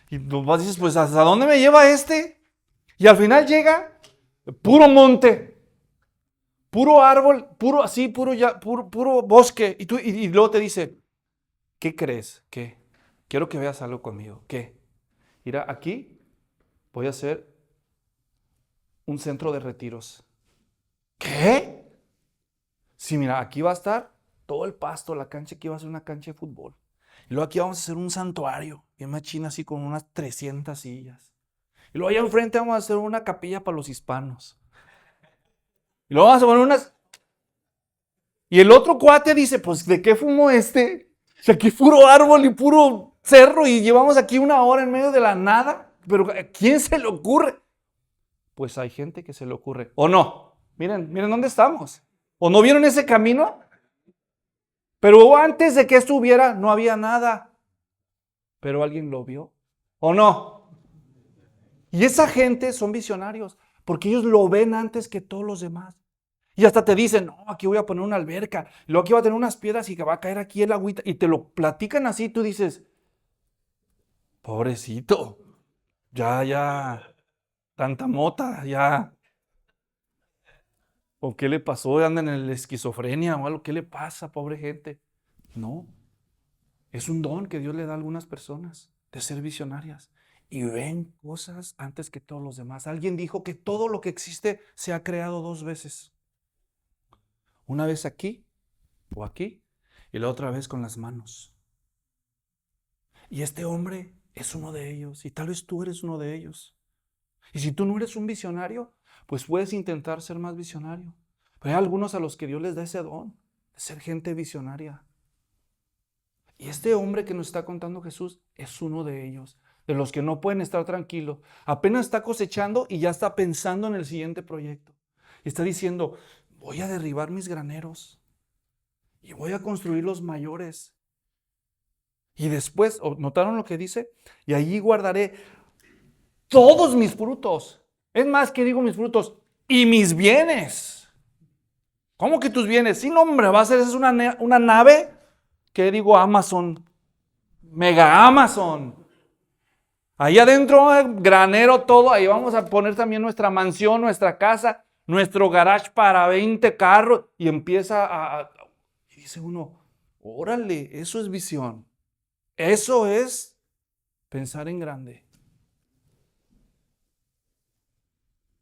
Speaker 1: tú dices, pues ¿hasta dónde me lleva este? Y al final llega puro monte, puro árbol, puro así, puro bosque. Y luego te dice, ¿qué crees? ¿Qué? Quiero que veas algo conmigo. ¿Qué? Mira, aquí voy a hacer un centro de retiros. ¿Qué? Sí, mira, aquí va a estar todo el pasto, la cancha aquí va a ser una cancha de fútbol. Y luego aquí vamos a hacer un santuario, bien machina así con unas 300 sillas. Y luego allá enfrente vamos a hacer una capilla para los hispanos. Y luego vamos a poner unas... Y el otro cuate dice, pues, ¿de qué fumó este? Si aquí puro árbol y puro cerro y llevamos aquí una hora en medio de la nada. Pero ¿a quién se le ocurre? Pues hay gente que se le ocurre. ¿O no? Miren, miren dónde estamos. ¿O no vieron ese camino? Pero antes de que estuviera, no había nada. Pero alguien lo vio. ¿O no? Y esa gente son visionarios, porque ellos lo ven antes que todos los demás. Y hasta te dicen, no, aquí voy a poner una alberca, y luego aquí va a tener unas piedras y que va a caer aquí el agüita. Y te lo platican así, tú dices, pobrecito, ya, tanta mota, ya. ¿O qué le pasó? ¿Anda en la esquizofrenia o algo? ¿Qué le pasa, pobre gente? No, es un don que Dios le da a algunas personas de ser visionarias. Y ven cosas antes que todos los demás. Alguien dijo que todo lo que existe se ha creado 2 veces. Una vez aquí o aquí y la otra vez con las manos. Y este hombre es uno de ellos y tal vez tú eres uno de ellos. Y si tú no eres un visionario, pues puedes intentar ser más visionario. Pero hay algunos a los que Dios les da ese don de ser gente visionaria. Y este hombre que nos está contando Jesús es uno de ellos, de los que no pueden estar tranquilos. Apenas está cosechando y ya está pensando en el siguiente proyecto. Y está diciendo, voy a derribar mis graneros y voy a construir los mayores. Y después, ¿notaron lo que dice? Y allí guardaré todos mis frutos. Es más que digo mis frutos y mis bienes. ¿Cómo que tus bienes? Sí, no, hombre, va a ser una nave que digo Amazon, mega Amazon. Ahí adentro, granero, todo. Ahí vamos a poner también nuestra mansión, nuestra casa, nuestro garage para 20 carros. Y empieza y dice uno, órale, eso es visión. Eso es pensar en grande.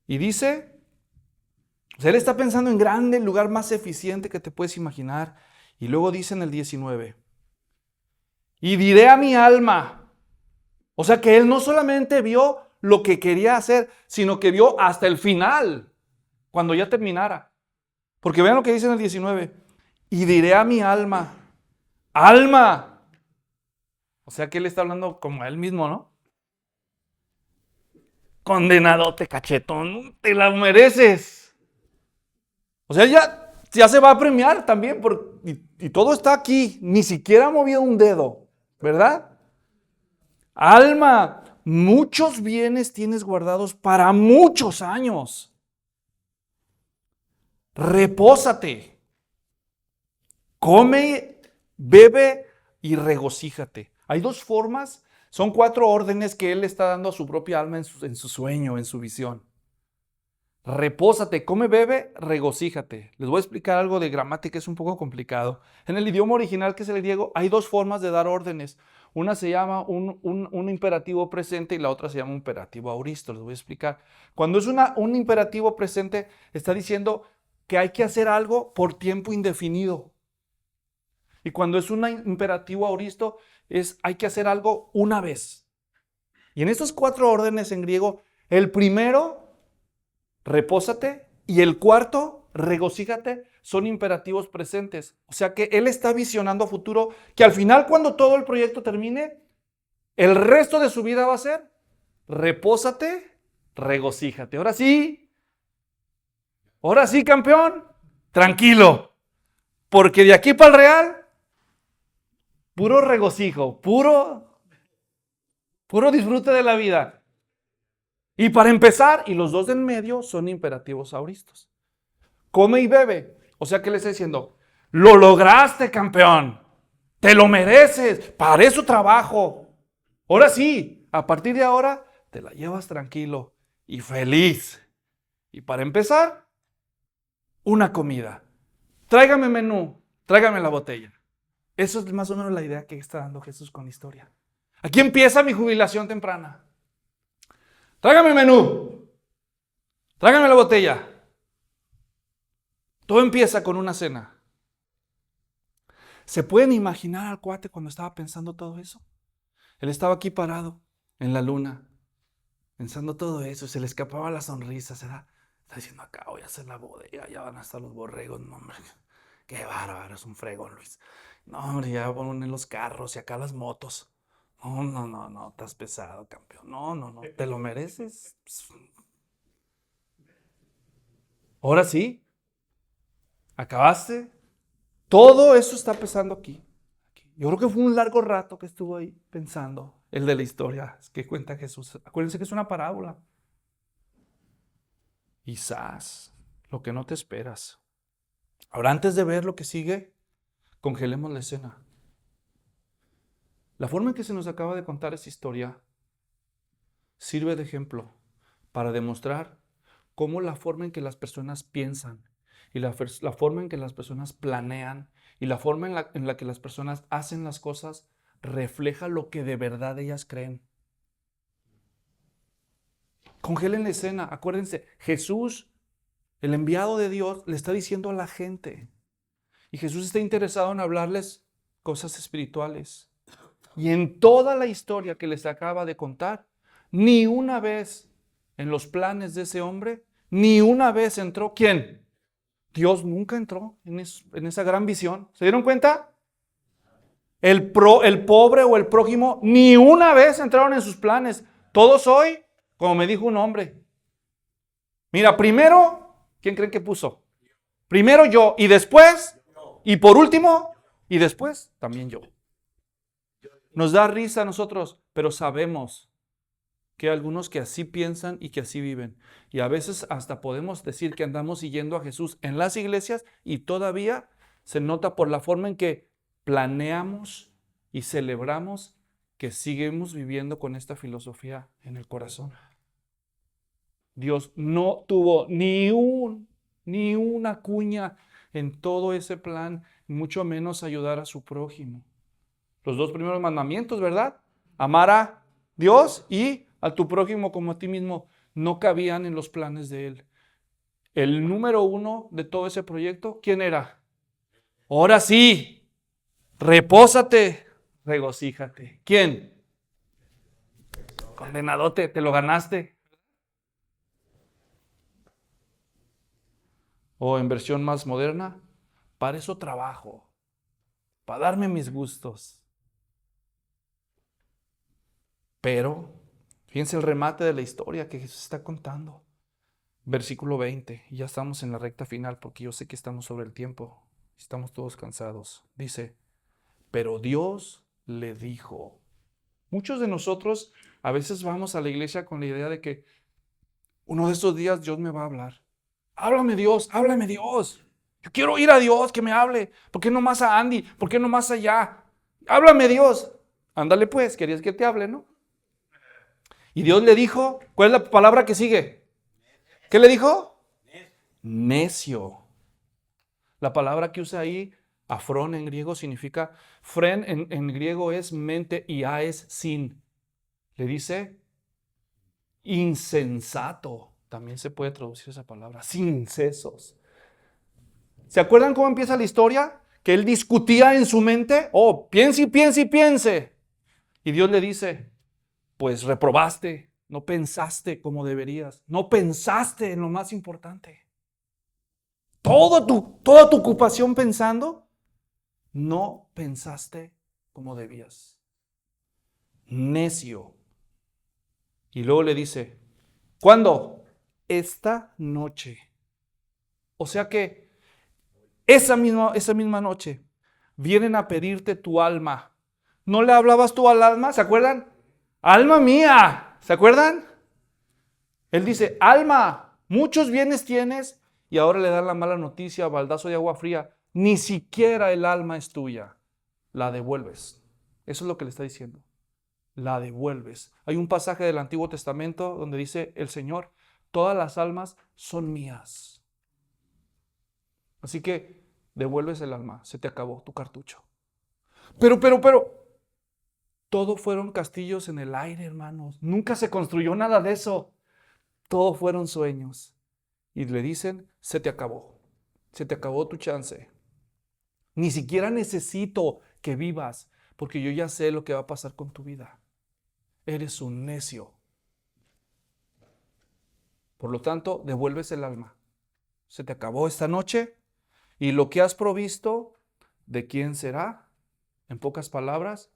Speaker 1: Y dice, o sea, él está pensando en grande, el lugar más eficiente que te puedes imaginar. Y luego dice en el 19, y diré a mi alma, o sea que él no solamente vio lo que quería hacer, sino que vio hasta el final, cuando ya terminara. Porque vean lo que dice en el 19, y diré a mi alma, alma. O sea que él está hablando como a él mismo, ¿no? Condenadote, cachetón, te la mereces. O sea, ya se va a premiar también, y todo está aquí, ni siquiera ha movido un dedo, ¿verdad? Alma, muchos bienes tienes guardados para muchos años. Repósate, come, bebe y regocíjate. Hay 2 formas, son 4 órdenes que él está dando a su propia alma en su sueño, en su visión. Repósate, come, bebe, regocíjate. Les voy a explicar algo de gramática, es un poco complicado. En el idioma original, que es el griego, hay 2 formas de dar órdenes. Una se llama un imperativo presente y la otra se llama un imperativo auristo. Les voy a explicar. Cuando es un imperativo presente, está diciendo que hay que hacer algo por tiempo indefinido. Y cuando es un imperativo auristo, hay que hacer algo una vez. Y en estos 4 órdenes en griego, el primero, repósate, y el cuarto, regocíjate, son imperativos presentes. O sea que él está visionando a futuro que al final, cuando todo el proyecto termine, el resto de su vida va a ser repósate, regocíjate. Ahora sí, campeón, tranquilo, porque de aquí para el Real, puro regocijo, puro disfrute de la vida. Y para empezar, y los 2 de en medio son imperativos auristos. Come y bebe. O sea que le está diciendo, lo lograste, campeón. Te lo mereces. Para eso trabajo. Ahora sí, a partir de ahora, te la llevas tranquilo y feliz. Y para empezar, una comida. Tráigame menú, tráigame la botella. Eso es más o menos la idea que está dando Jesús con la historia. Aquí empieza mi jubilación temprana. Tráigame menú. Tráigame la botella. Todo empieza con una cena. ¿Se pueden imaginar al cuate cuando estaba pensando todo eso? Él estaba aquí parado en la luna, pensando todo eso, se le escapaba la sonrisa, está diciendo acá voy a hacer la bodega, ya van a estar los borregos, no, hombre, qué bárbaro, es un fregón, Luis. No, hombre, ya ponen los carros y acá las motos. No, no, no, no, estás pesado, campeón. No, no, no, te lo mereces. Ahora sí, acabaste. Todo eso está pesando aquí. Yo creo que fue un largo rato que estuvo ahí pensando el de la historia que cuenta Jesús. Acuérdense que es una parábola. Quizás lo que no te esperas. Ahora, antes de ver lo que sigue, congelemos la escena. La forma en que se nos acaba de contar esta historia sirve de ejemplo para demostrar cómo la forma en que las personas piensan y la forma en que las personas planean y la forma en la que las personas hacen las cosas refleja lo que de verdad ellas creen. Congelen la escena. Acuérdense, Jesús, el enviado de Dios, le está diciendo a la gente. Y Jesús está interesado en hablarles cosas espirituales. Y en toda la historia que les acaba de contar, ni una vez en los planes de ese hombre, ni una vez entró. ¿Quién? Dios nunca entró en esa gran visión. ¿Se dieron cuenta? El pobre o el prójimo, ni una vez entraron en sus planes. Todos hoy, como me dijo un hombre. Mira, primero, ¿quién creen que puso? Primero yo, y después, y por último, y después también yo. Nos da risa a nosotros, pero sabemos que hay algunos que así piensan y que así viven. Y a veces hasta podemos decir que andamos siguiendo a Jesús en las iglesias y todavía se nota por la forma en que planeamos y celebramos que seguimos viviendo con esta filosofía en el corazón. Dios no tuvo ni una cuña en todo ese plan, mucho menos ayudar a su prójimo. Los dos primeros mandamientos, ¿verdad? Amar a Dios y a tu prójimo como a ti mismo, no cabían en los planes de Él. El número uno de todo ese proyecto, ¿quién era? Ahora sí, repósate, regocíjate. ¿Quién? Condenadote, te lo ganaste. O en versión más moderna, para eso trabajo, para darme mis gustos. Pero, fíjense el remate de la historia que Jesús está contando. Versículo 20, y ya estamos en la recta final porque yo sé que estamos sobre el tiempo, estamos todos cansados. Dice, pero Dios le dijo. Muchos de nosotros a veces vamos a la iglesia con la idea de que uno de estos días Dios me va a hablar. Háblame Dios, háblame Dios. Yo quiero ir a Dios que me hable. ¿Por qué no más a Andy? ¿Por qué no más allá? Háblame Dios. Ándale pues, querías que te hable, ¿no? Y Dios le dijo, ¿cuál es la palabra que sigue? ¿Qué le dijo? Necio. La palabra que usa ahí, afrón en griego, significa, fren en griego es mente y a es sin. Le dice insensato. También se puede traducir esa palabra, sin sesos. ¿Se acuerdan cómo empieza la historia? Que él discutía en su mente, piense y piense y piense. Y Dios le dice, pues reprobaste, no pensaste como deberías, no pensaste en lo más importante. Toda tu ocupación pensando, no pensaste como debías. Necio. Y luego le dice, ¿cuándo? Esta noche. O sea que esa misma noche vienen a pedirte tu alma. ¿No le hablabas tú al alma? ¿Se acuerdan? Alma mía. ¿Se acuerdan? Él dice, alma, muchos bienes tienes y ahora le dan la mala noticia, baldazo de agua fría. Ni siquiera el alma es tuya. La devuelves. Eso es lo que le está diciendo. La devuelves. Hay un pasaje del Antiguo Testamento donde dice el Señor, todas las almas son mías. Así que devuelves el alma. Se te acabó tu cartucho. Pero, todo fueron castillos en el aire, hermanos. Nunca se construyó nada de eso. Todo fueron sueños. y le dicen, se te acabó tu chance. Ni siquiera necesito que vivas, porque yo ya sé lo que va a pasar con tu vida. Eres un necio. Por lo tanto, devuelves el alma. Se te acabó esta noche y lo que has provisto, ¿de quién será? En pocas palabras,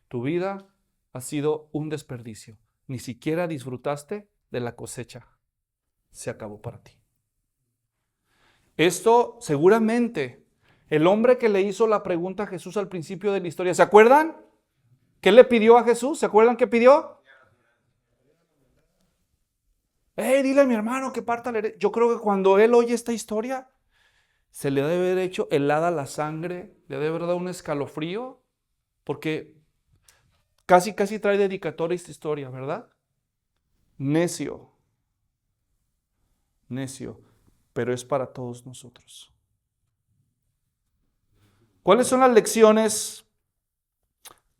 Speaker 1: tu vida ha sido un desperdicio. Ni siquiera disfrutaste de la cosecha. Se acabó para ti. Esto seguramente, el hombre que le hizo la pregunta a Jesús al principio de la historia, ¿se acuerdan? ¿Qué le pidió a Jesús? ¿Se acuerdan qué pidió? Dile a mi hermano que parta la herencia. Yo creo que cuando él oye esta historia, se le debe haber hecho helada la sangre, le debe haber dado un escalofrío, porque casi trae dedicatoria esta historia, ¿verdad? Necio, pero es para todos nosotros. ¿Cuáles son las lecciones?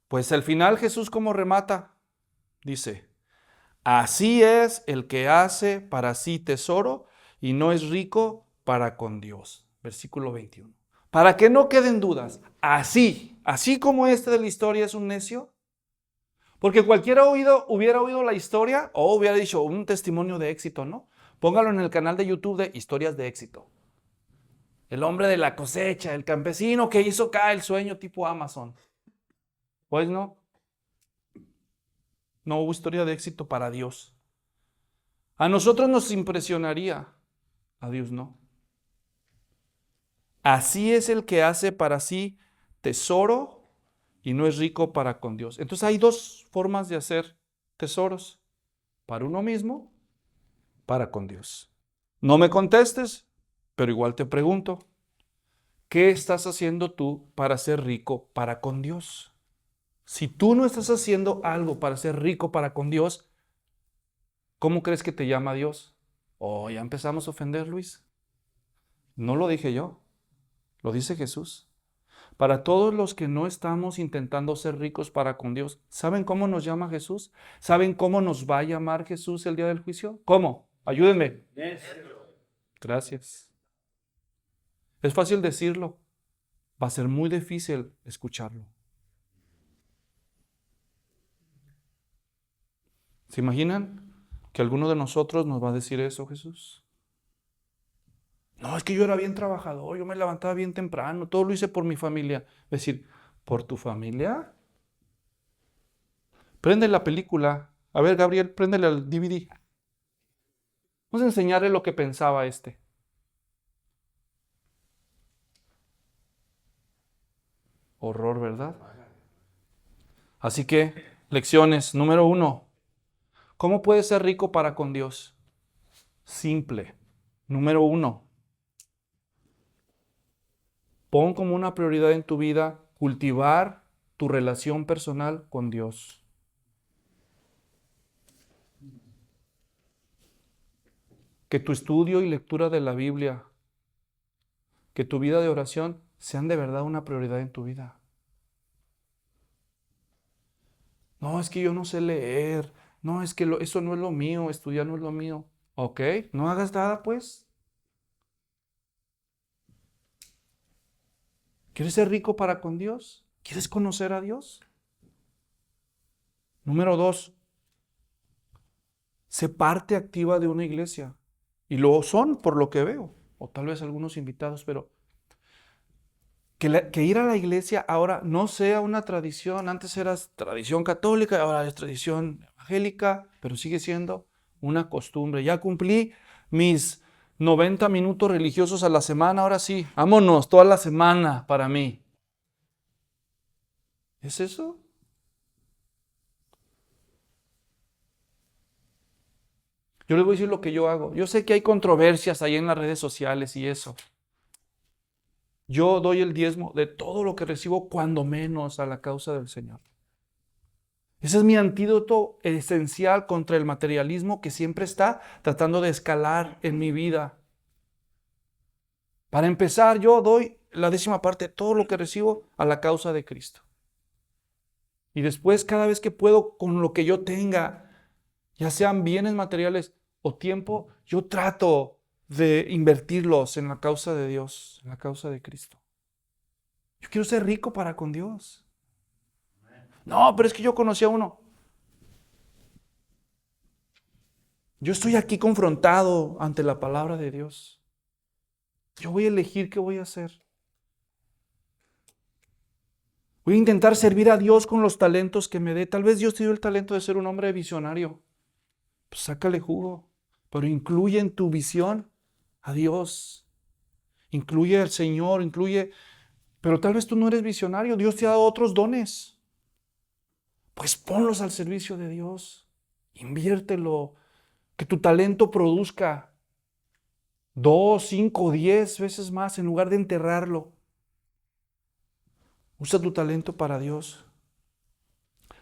Speaker 1: Pues al final Jesús ¿cómo remata? Dice, así es el que hace para sí tesoro y no es rico para con Dios. Versículo 21. Para que no queden dudas, así como este de la historia es un necio, porque cualquiera hubiera oído la historia o hubiera dicho un testimonio de éxito, ¿no? Póngalo en el canal de YouTube de Historias de Éxito. El hombre de la cosecha, el campesino que hizo caer el sueño tipo Amazon. Pues no hubo historia de éxito para Dios. A nosotros nos impresionaría, a Dios no. Así es el que hace para sí tesoro y no es rico para con Dios. Entonces hay dos formas de hacer tesoros. Para uno mismo, para con Dios. No me contestes, pero igual te pregunto. ¿Qué estás haciendo tú para ser rico para con Dios? Si tú no estás haciendo algo para ser rico para con Dios, ¿cómo crees que te llama Dios? Oh, ya empezamos a ofender, Luis. No lo dije yo, lo dice Jesús. Para todos los que no estamos intentando ser ricos para con Dios, ¿saben cómo nos llama Jesús? ¿Saben cómo nos va a llamar Jesús el día del juicio? ¿Cómo? Ayúdenme. Gracias. Es fácil decirlo, va a ser muy difícil escucharlo. ¿Se imaginan que alguno de nosotros nos va a decir eso, Jesús? No, es que yo era bien trabajador, yo me levantaba bien temprano, todo lo hice por mi familia. Decir, ¿por tu familia? Prende la película. A ver, Gabriel, préndele al DVD. Vamos a enseñarle lo que pensaba este. Horror, ¿verdad? Así que, lecciones. Número 1. ¿Cómo puedes ser rico para con Dios? Simple. Número 1. Pon como una prioridad en tu vida cultivar tu relación personal con Dios. Que tu estudio y lectura de la Biblia, que tu vida de oración sean de verdad una prioridad en tu vida. No, es que yo no sé leer. No, es que eso no es lo mío, estudiar no es lo mío. Ok, no hagas nada pues. ¿Quieres ser rico para con Dios? ¿Quieres conocer a Dios? Número 2, sé parte activa de una iglesia. Y lo son por lo que veo, o tal vez algunos invitados, pero que ir a la iglesia ahora no sea una tradición. Antes era tradición católica, ahora es tradición evangélica, pero sigue siendo una costumbre. Ya cumplí mis 90 minutos religiosos a la semana, ahora sí, vámonos, toda la semana para mí. ¿Es eso? Yo les voy a decir lo que yo hago. Yo sé que hay controversias ahí en las redes sociales y eso. Yo doy el diezmo de todo lo que recibo, cuando menos a la causa del Señor. Ese es mi antídoto esencial contra el materialismo que siempre está tratando de escalar en mi vida. Para empezar, yo doy la 10ª parte de todo lo que recibo a la causa de Cristo. Y después, cada vez que puedo, con lo que yo tenga, ya sean bienes materiales o tiempo, yo trato de invertirlos en la causa de Dios, en la causa de Cristo. Yo quiero ser rico para con Dios. No, pero es que yo conocí a uno. Yo estoy aquí confrontado ante la palabra de Dios. Yo voy a elegir qué voy a hacer. Voy a intentar servir a Dios con los talentos que me dé. Tal vez Dios te dio el talento de ser un hombre visionario. Pues sácale jugo. Pero incluye en tu visión a Dios. Incluye al Señor, incluye... Pero tal vez tú no eres visionario. Dios te ha dado otros dones. Pues ponlos al servicio de Dios. Inviértelo. Que tu talento produzca 2, 5, 10 veces más en lugar de enterrarlo. Usa tu talento para Dios.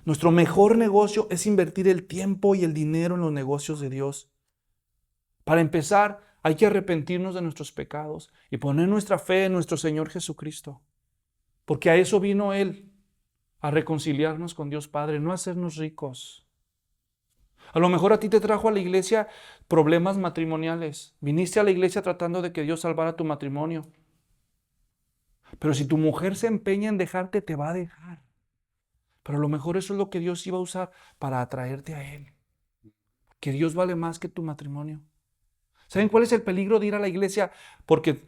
Speaker 1: Nuestro mejor negocio es invertir el tiempo y el dinero en los negocios de Dios. Para empezar, hay que arrepentirnos de nuestros pecados y poner nuestra fe en nuestro Señor Jesucristo. Porque a eso vino Él, a reconciliarnos con Dios Padre, no a hacernos ricos. A lo mejor a ti te trajo a la iglesia problemas matrimoniales. Viniste a la iglesia tratando de que Dios salvara tu matrimonio. Pero si tu mujer se empeña en dejarte, te va a dejar. Pero a lo mejor eso es lo que Dios iba a usar para atraerte a Él. Que Dios vale más que tu matrimonio. ¿Saben cuál es el peligro de ir a la iglesia? Porque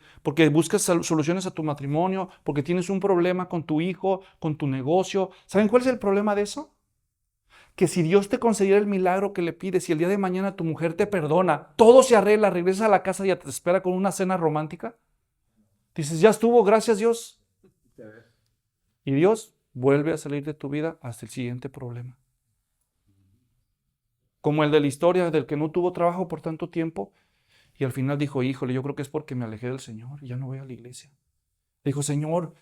Speaker 1: buscas soluciones a tu matrimonio, porque tienes un problema con tu hijo, con tu negocio. ¿Saben cuál es el problema de eso? Que si Dios te concediera el milagro que le pides y el día de mañana tu mujer te perdona, todo se arregla, regresas a la casa y ya te espera con una cena romántica. Dices, ya estuvo, gracias Dios. Y Dios vuelve a salir de tu vida hasta el siguiente problema. Como el de la historia del que no tuvo trabajo por tanto tiempo y al final dijo, híjole, yo creo que es porque me alejé del Señor y ya no voy a la iglesia. Dijo, Señor,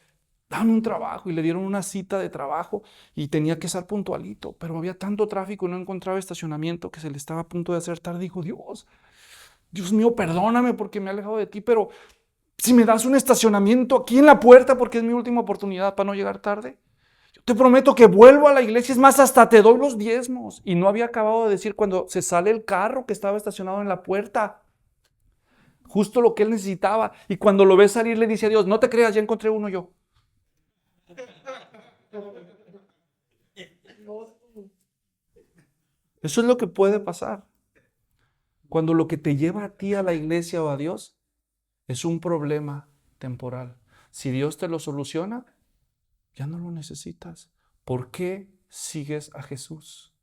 Speaker 1: dame un trabajo. Y le dieron una cita de trabajo y tenía que estar puntualito, pero había tanto tráfico y no encontraba estacionamiento que se le estaba a punto de hacer tarde. Dijo, Dios mío, perdóname porque me he alejado de ti, pero si me das un estacionamiento aquí en la puerta porque es mi última oportunidad para no llegar tarde, yo te prometo que vuelvo a la iglesia, es más, hasta te doy los diezmos. Y no había acabado de decir cuando se sale el carro que estaba estacionado en la puerta. Justo lo que él necesitaba. Y cuando lo ve salir le dice a Dios, no te creas, ya encontré uno yo. Eso es lo que puede pasar. Cuando lo que te lleva a ti a la iglesia o a Dios es un problema temporal. Si Dios te lo soluciona, ya no lo necesitas. ¿Por qué sigues a Jesús?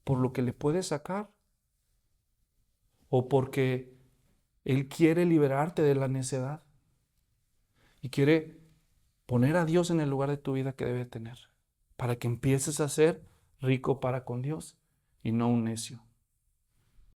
Speaker 1: ¿Por lo que le puedes sacar? ¿O porque Él quiere liberarte de la necedad? Y quiere poner a Dios en el lugar de tu vida que debe tener. Para que empieces a ser rico para con Dios y no un necio.